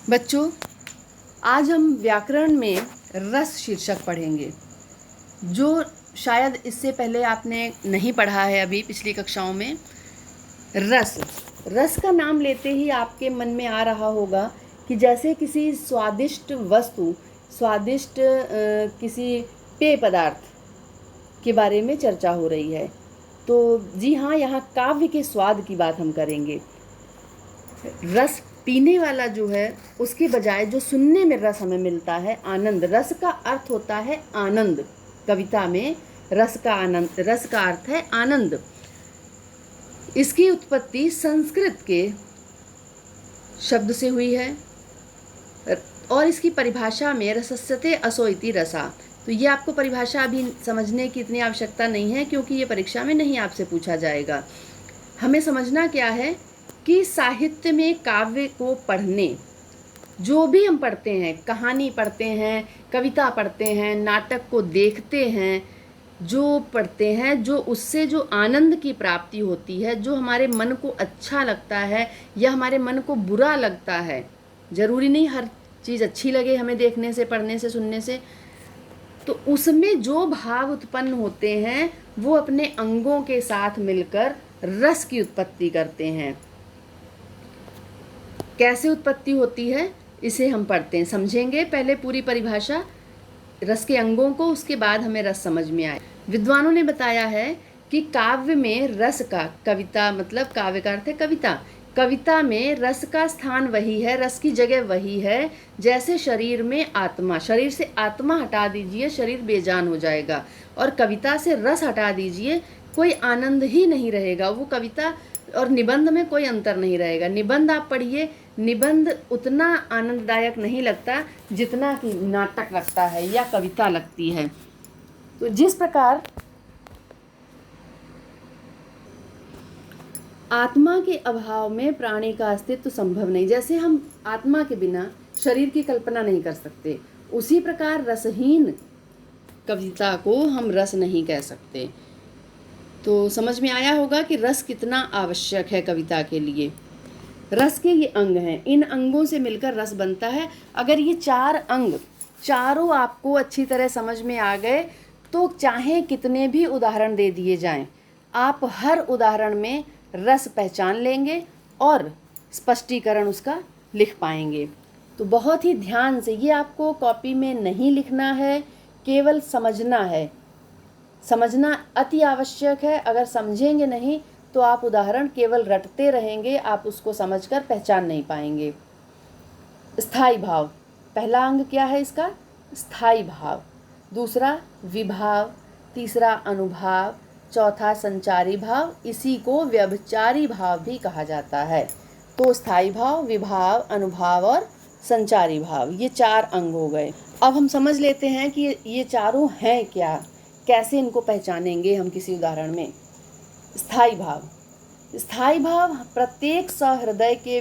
बच्चों, आज हम व्याकरण में रस शीर्षक पढ़ेंगे, जो शायद इससे पहले आपने नहीं पढ़ा है अभी पिछली कक्षाओं में। रस रस का नाम लेते ही आपके मन में आ रहा होगा कि जैसे किसी स्वादिष्ट वस्तु, स्वादिष्ट किसी पेय पदार्थ के बारे में चर्चा हो रही है। तो जी हाँ, यहाँ काव्य के स्वाद की बात हम करेंगे। रस पीने वाला जो है, उसके बजाय जो सुनने में रस हमें मिलता है, आनंद। रस का अर्थ होता है आनंद। कविता में रस का अर्थ है आनंद। इसकी उत्पत्ति संस्कृत के शब्द से हुई है और इसकी परिभाषा में रसस्यते असो इति रसा। तो ये आपको परिभाषा अभी समझने की इतनी आवश्यकता नहीं है, क्योंकि ये परीक्षा में नहीं आपसे पूछा जाएगा। हमें समझना क्या है कि साहित्य में काव्य को पढ़ने, जो भी हम पढ़ते हैं, कहानी पढ़ते हैं, कविता पढ़ते हैं, नाटक को देखते हैं, जो पढ़ते हैं, जो उससे जो आनंद की प्राप्ति होती है, जो हमारे मन को अच्छा लगता है या हमारे मन को बुरा लगता है, ज़रूरी नहीं हर चीज़ अच्छी लगे हमें देखने से, पढ़ने से, सुनने से, तो उसमें जो भाव उत्पन्न होते हैं वो अपने अंगों के साथ मिलकर रस की उत्पत्ति करते हैं। कैसे उत्पत्ति होती है इसे हम पढ़ते हैं, समझेंगे। पहले पूरी परिभाषा रस के अंगों को, उसके बाद हमें रस समझ में आए। विद्वानों ने बताया है कि काव्य में रस का, कविता मतलब काव्य का अर्थ है कविता, कविता में रस का स्थान वही है, रस की जगह वही है जैसे शरीर में आत्मा। शरीर से आत्मा हटा दीजिए, शरीर बेजान हो जाएगा, और कविता से रस हटा दीजिए, कोई आनंद ही नहीं रहेगा। वो कविता और निबंध में कोई अंतर नहीं रहेगा। निबंध आप पढ़िए, निबंध उतना आनंददायक नहीं लगता जितना कि नाटक लगता है या कविता लगती है। तो जिस प्रकार आत्मा के अभाव में प्राणी का अस्तित्व संभव नहीं, जैसे हम आत्मा के बिना शरीर की कल्पना नहीं कर सकते, उसी प्रकार रसहीन कविता को हम रस नहीं कह सकते। तो समझ में आया होगा कि रस कितना आवश्यक है कविता के लिए। रस के ये अंग हैं, इन अंगों से मिलकर रस बनता है। अगर ये चार अंग चारों आपको अच्छी तरह समझ में आ गए तो चाहे कितने भी उदाहरण दे दिए जाएं, आप हर उदाहरण में रस पहचान लेंगे और स्पष्टीकरण उसका लिख पाएंगे। तो बहुत ही ध्यान से, ये आपको कॉपी में नहीं लिखना है, केवल समझना है। समझना अति आवश्यक है। अगर समझेंगे नहीं तो आप उदाहरण केवल रटते रहेंगे, आप उसको समझकर पहचान नहीं पाएंगे। स्थायी भाव, पहला अंग क्या है इसका? स्थायी भाव। दूसरा विभाव, तीसरा अनुभाव, चौथा संचारी भाव, इसी को व्यभिचारी भाव भी कहा जाता है। तो स्थायी भाव, विभाव, अनुभाव और संचारी भाव, ये चार अंग हो गए। अब हम समझ लेते हैं कि ये चारों हैं क्या, कैसे इनको पहचानेंगे हम किसी उदाहरण में। स्थायी भाव, स्थायी भाव प्रत्येक सहृदय के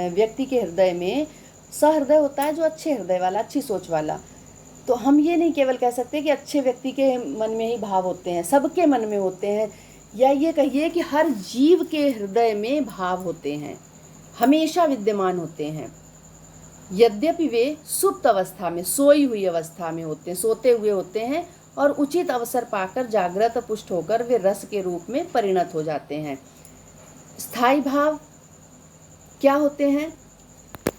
व्यक्ति के हृदय में सहृदय होता है, जो अच्छे हृदय वाला, अच्छी सोच वाला। तो हम ये नहीं केवल कह सकते कि अच्छे व्यक्ति के मन में ही भाव होते हैं, सबके मन में होते हैं, या ये कहिए कि हर जीव के हृदय में भाव होते हैं, हमेशा विद्यमान होते हैं। यद्यपि वे सुप्त अवस्था में, सोई हुई अवस्था में होते हैं, सोते हुए होते हैं, और उचित अवसर पाकर जागृत पुष्ट होकर वे रस के रूप में परिणत हो जाते हैं। स्थायी भाव क्या होते हैं?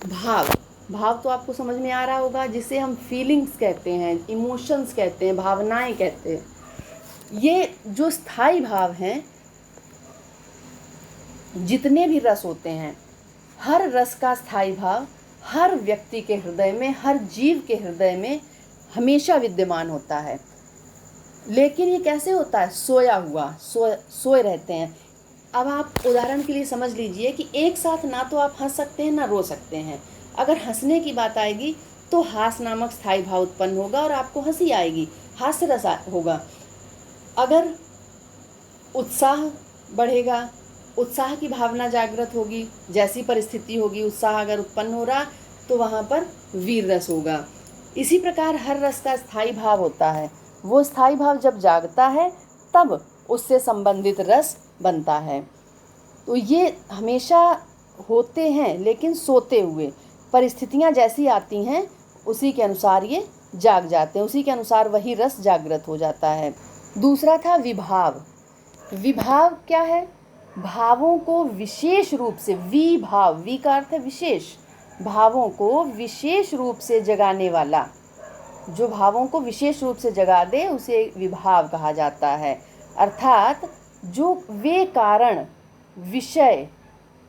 भाव, भाव तो आपको समझ में आ रहा होगा, जिसे हम फीलिंग्स कहते हैं, इमोशंस कहते हैं, भावनाएं कहते हैं। ये जो स्थायी भाव हैं, जितने भी रस होते हैं, हर रस का स्थायी भाव हर व्यक्ति के हृदय में, हर जीव के हृदय में हमेशा विद्यमान होता है। लेकिन ये कैसे होता है? सोया हुआ, सोए रहते हैं। अब आप उदाहरण के लिए समझ लीजिए कि एक साथ ना तो आप हंस सकते हैं ना रो सकते हैं। अगर हंसने की बात आएगी तो हास नामक स्थायी भाव उत्पन्न होगा और आपको हंसी आएगी, हास्य रस होगा। अगर उत्साह बढ़ेगा, उत्साह की भावना जागृत होगी, जैसी परिस्थिति होगी, उत्साह अगर उत्पन्न हो रहा तो वहाँ पर वीर रस होगा। इसी प्रकार हर रस का स्थायी भाव होता है। वो स्थायी भाव जब जागता है तब उससे संबंधित रस बनता है। तो ये हमेशा होते हैं, लेकिन सोते हुए। परिस्थितियाँ जैसी आती हैं उसी के अनुसार ये जाग जाते हैं, उसी के अनुसार वही रस जागृत हो जाता है। दूसरा था विभाव। विभाव क्या है? भावों को विशेष रूप से, विभाव, वी का अर्थ है विशेष, भावों को विशेष रूप से जगाने वाला, जो भावों को विशेष रूप से जगा दे उसे विभाव कहा जाता है। अर्थात जो वे कारण, विषय,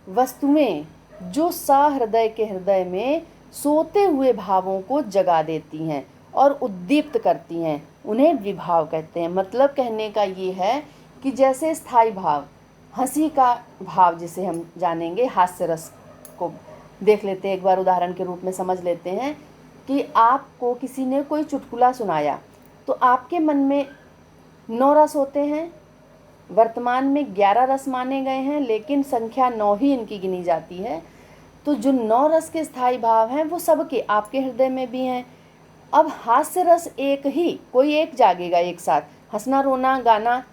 वस्तुएं जो सहृदय के हृदय में सोते हुए भावों को जगा देती हैं और उद्दीप्त करती हैं, उन्हें विभाव कहते हैं। मतलब कहने का ये है कि जैसे स्थायी भाव, हंसी का भाव जिसे हम जानेंगे, हास्य रस को देख लेते हैं, एक बार उदाहरण के रूप में समझ लेते हैं कि आपको किसी ने कोई चुटकुला सुनाया तो आपके मन में 9 रस होते हैं। वर्तमान में 11 रस माने गए हैं, लेकिन संख्या 9 ही इनकी गिनी जाती है। तो जो 9 रस के स्थायी भाव हैं वो सबके आपके हृदय में भी हैं। अब हास्य रस एक ही, कोई एक जागेगा एक साथ, हंसना, रोना, गाना,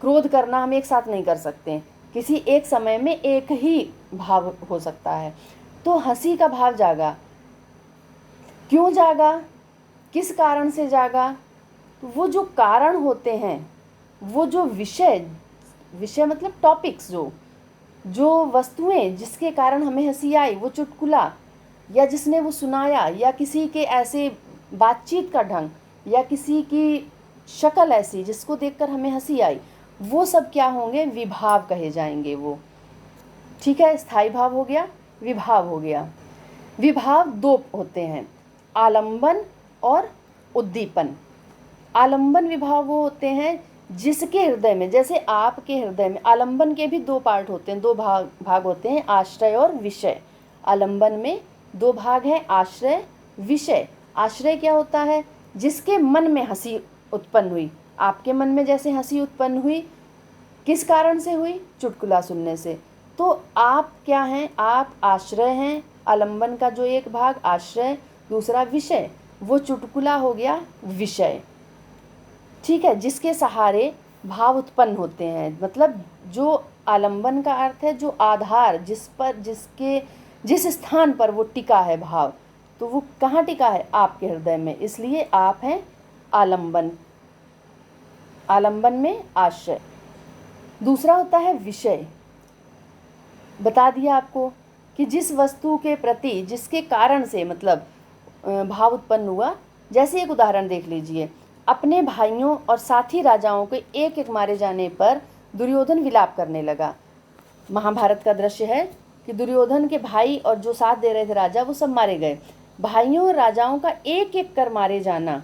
क्रोध करना हम एक साथ नहीं कर सकते, किसी एक समय में एक ही भाव हो सकता है। तो हंसी का भाव जागा, क्यों जागा, किस कारण से जागा? तो वो जो कारण होते हैं, वो जो विषय मतलब टॉपिक्स, जो वस्तुएं जिसके कारण हमें हंसी आई, वो चुटकुला या जिसने वो सुनाया, या किसी के ऐसे बातचीत का ढंग, या किसी की शक्ल ऐसी जिसको देखकर हमें हंसी आई, वो सब क्या होंगे? विभाव कहे जाएंगे वो। ठीक है, स्थायी भाव हो गया, विभाव हो गया। विभाव 2 होते हैं, आलंबन और उद्दीपन। आलंबन विभाव वो होते हैं जिसके हृदय में, जैसे आपके हृदय में, आलंबन के भी 2 पार्ट होते हैं, 2 भाग होते हैं, आश्रय और विषय। आलंबन में 2 भाग हैं, आश्रय, विषय। आश्रय क्या होता है? जिसके मन में हंसी उत्पन्न हुई। आपके मन में जैसे हंसी उत्पन्न हुई, किस कारण से हुई? चुटकुला सुनने से। तो आप क्या हैं? आप आश्रय हैं। आलंबन का जो एक भाग आश्रय, दूसरा विषय, वो चुटकुला हो गया विषय। ठीक है, जिसके सहारे भाव उत्पन्न होते हैं। मतलब जो आलंबन का अर्थ है जो आधार, जिस स्थान पर वो टिका है भाव, तो वो कहाँ टिका है? आपके हृदय में, इसलिए आप हैं आलंबन। आलंबन में आश्रय। दूसरा होता है विषय। बता दिया आपको कि जिस वस्तु के प्रति, जिसके कारण से मतलब भाव उत्पन्न हुआ। जैसे एक उदाहरण देख लीजिए, अपने भाइयों और साथी राजाओं के एक एक मारे जाने पर दुर्योधन विलाप करने लगा। महाभारत का दृश्य है कि दुर्योधन के भाई और जो साथ दे रहे थे राजा, वो सब मारे गए। भाइयों और राजाओं का एक एक कर मारे जाना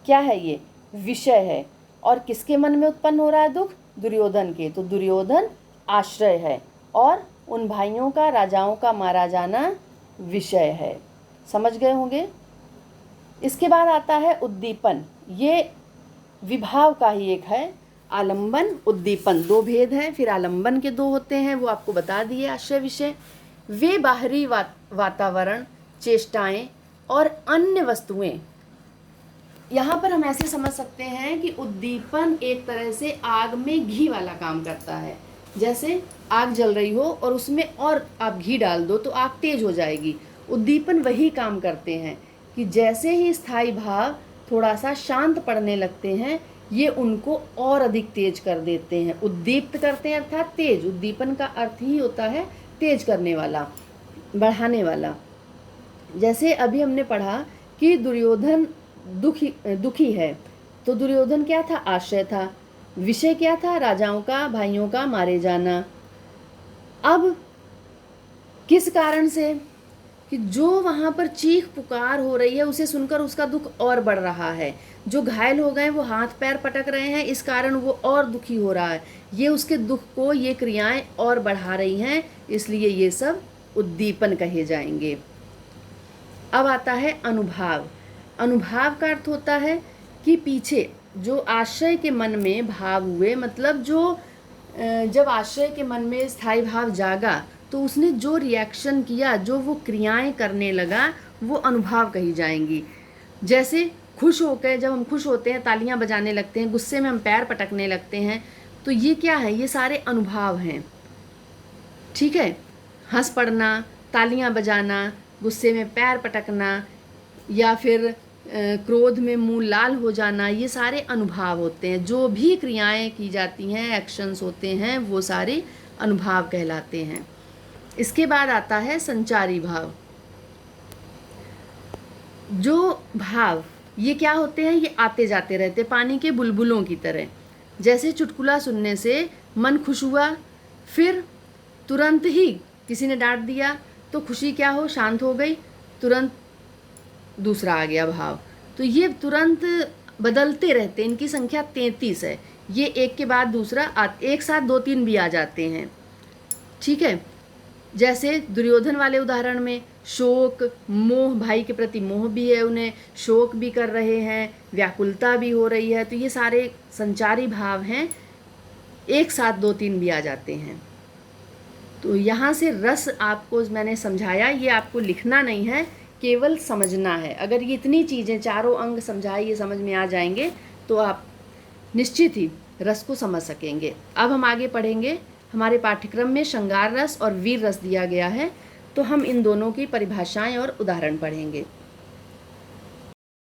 क्या है? ये विषय है। और किसके मन में उत्पन्न हो रहा है दुख? दुर्योधन के। तो दुर्योधन आश्रय है और उन भाइयों का, राजाओं का मारा जाना विषय है। समझ गए होंगे। इसके बाद आता है उद्दीपन। ये विभाव का ही एक है, आलंबन, उद्दीपन, 2 भेद हैं। फिर आलंबन के 2 होते हैं, वो आपको बता दिए, आश्रय, विषय। वे बाहरी वातावरण, चेष्टाएं और अन्य वस्तुएं। यहाँ पर हम ऐसे समझ सकते हैं कि उद्दीपन एक तरह से आग में घी वाला काम करता है। जैसे आग जल रही हो और उसमें और आप घी डाल दो तो आग तेज हो जाएगी। उद्दीपन वही काम करते हैं कि जैसे ही स्थायी भाव थोड़ा सा शांत पड़ने लगते हैं, ये उनको और अधिक तेज कर देते हैं, उद्दीप्त करते हैं, अर्थात तेज। उद्दीपन का अर्थ ही होता है तेज करने वाला, बढ़ाने वाला। जैसे अभी हमने पढ़ा कि दुर्योधन दुखी है, तो दुर्योधन क्या था? आश्रय था। विषय क्या था? राजाओं का, भाइयों का मारे जाना। अब किस कारण से? कि जो वहाँ पर चीख पुकार हो रही है, उसे सुनकर उसका दुख और बढ़ रहा है। जो घायल हो गए वो हाथ पैर पटक रहे हैं, इस कारण वो और दुखी हो रहा है। ये उसके दुख को, ये क्रियाएं और बढ़ा रही हैं, इसलिए ये सब उद्दीपन कहे जाएंगे। अब आता है अनुभाव। अनुभाव का अर्थ होता है कि पीछे जो आश्रय के मन में भाव हुए, मतलब जो जब आश्रय के मन में स्थायी भाव जागा तो उसने जो रिएक्शन किया, जो वो क्रियाएं करने लगा, वो अनुभाव कही जाएंगी। जैसे खुश होकर, जब हम खुश होते हैं तालियां बजाने लगते हैं, गुस्से में हम पैर पटकने लगते हैं, तो ये क्या है? ये सारे अनुभाव हैं। ठीक है, हंस पड़ना, तालियां बजाना, गुस्से में पैर पटकना, या फिर क्रोध में मुंह लाल हो जाना, ये सारे अनुभाव होते हैं। जो भी क्रियाएं की जाती हैं, एक्शंस होते हैं, वो सारे अनुभाव कहलाते हैं। इसके बाद आता है संचारी भाव। जो भाव ये क्या होते हैं, ये आते जाते रहते, पानी के बुलबुलों की तरह। जैसे चुटकुला सुनने से मन खुश हुआ, फिर तुरंत ही किसी ने डांट दिया तो खुशी क्या हो, शांत हो गई, तुरंत दूसरा आ गया भाव। तो ये तुरंत बदलते रहते, इनकी संख्या 33 है। ये एक के बाद दूसरा एक साथ 2-3 भी आ जाते हैं। ठीक है, जैसे दुर्योधन वाले उदाहरण में शोक, मोह, भाई के प्रति मोह भी है, उन्हें शोक भी कर रहे हैं, व्याकुलता भी हो रही है। तो ये सारे संचारी भाव हैं, एक साथ 2-3 भी आ जाते हैं। तो यहाँ से रस आपको मैंने समझाया, ये आपको लिखना नहीं है, केवल समझना है। अगर ये इतनी चीज़ें, चारों अंग समझाए, ये समझ में आ जाएंगे तो आप निश्चित ही रस को समझ सकेंगे। अब हम आगे पढ़ेंगे। हमारे पाठ्यक्रम में श्रृंगार रस और वीर रस दिया गया है, तो हम इन दोनों की परिभाषाएं और उदाहरण पढ़ेंगे।